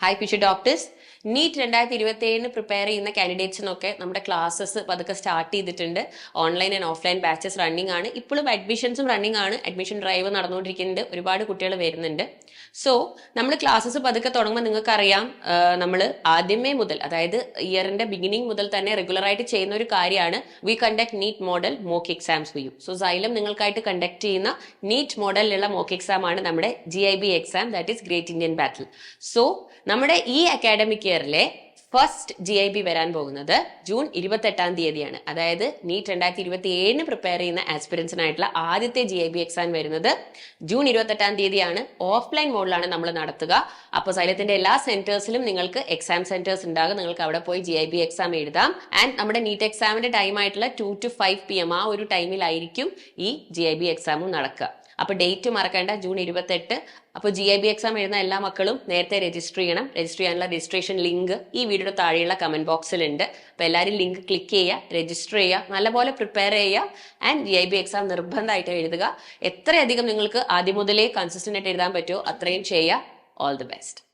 Hi future doctors. NEET 2027 prepare ചെയ്യുന്ന കാൻഡിഡേറ്റ്സിനൊക്കെ നമ്മുടെ ക്ലാസ്സസ് പതുക്കെ സ്റ്റാർട്ട് ചെയ്തിട്ടുണ്ട്. Online and offline batches running ആണ്. ഇപ്പോഴും അഡ്മിഷൻസും റണ്ണിങ് ആണ്. അഡ്മിഷൻ ഡ്രൈവ് നടന്നുകൊണ്ടിരിക്കുന്നുണ്ട്. ഒരുപാട് കുട്ടികൾ വരുന്നുണ്ട്. സോ നമ്മൾ ക്ലാസ്സസ് പതുക്കെ തുടങ്ങുമ്പോൾ നിങ്ങൾക്കറിയാം, നമ്മൾ ആദ്യമേ മുതൽ, അതായത് ഇയറിന്റെ ബിഗിനിങ് മുതൽ തന്നെ റെഗുലറായിട്ട് ചെയ്യുന്ന ഒരു കാര്യമാണ് we conduct NEET model mock exams for you. So Xylem നിങ്ങൾക്കായിട്ട് കണ്ടക്ട് ചെയ്യുന്ന നീറ്റ് മോഡലിലുള്ള മോക്ക് എക്സാം ആണ് നമ്മുടെ GIB exam, that is great Indian battle. So നമ്മുടെ ഈ അക്കാഡമിക് ഇയറിലെ ഫസ്റ്റ് GIB വരാൻ പോകുന്നത് ജൂൺ 28 തീയതിയാണ്. അതായത് നീറ്റ് 2027 പ്രിപ്പയർ ചെയ്യുന്ന ആസ്പിറൻസിനായിട്ടുള്ള ആദ്യത്തെ GIB എക്സാം വരുന്നത് ജൂൺ 28 തീയതിയാണ്. ഓഫ്ലൈൻ മോഡിലാണ് നമ്മൾ നടത്തുക. അപ്പോൾ സൈലത്തിന്റെ എല്ലാ സെന്റേഴ്സിലും നിങ്ങൾക്ക് എക്സാം സെന്റേഴ്സ് ഉണ്ടാകും. നിങ്ങൾക്ക് അവിടെ പോയി GIB എക്സാം എഴുതാം. ആൻഡ് നമ്മുടെ നീറ്റ് എക്സാമിന്റെ ടൈം ആയിട്ടുള്ള 2 to 5 PM ആ ഒരു ടൈമിലായിരിക്കും ഈ GIB എക്സാമും നടക്കുക. അപ്പൊ ഡേറ്റ് മറക്കേണ്ട, ജൂൺ 28. അപ്പോൾ GIB എക്സാം എഴുതുന്ന എല്ലാ മക്കളും നേരത്തെ രജിസ്റ്റർ ചെയ്യണം. രജിസ്റ്റർ ചെയ്യാനുള്ള രജിസ്ട്രേഷൻ ലിങ്ക് ഈ വീഡിയോയുടെ താഴെയുള്ള കമന്റ് ബോക്സിൽ ഉണ്ട്. അപ്പോൾ എല്ലാവരും ലിങ്ക് ക്ലിക്ക് ചെയ്യുക, രജിസ്റ്റർ ചെയ്യുക, നല്ലപോലെ പ്രിപ്പയർ ചെയ്യുക. ആൻഡ് GIB എക്സാം നിർബന്ധമായിട്ട് എഴുതുക. എത്രയധികം നിങ്ങൾക്ക് ആദ്യം മുതലേ കൺസിസ്റ്റന്റ് ആയിട്ട് എഴുതാൻ പറ്റുമോ അത്രയും ചെയ്യുക. All the best.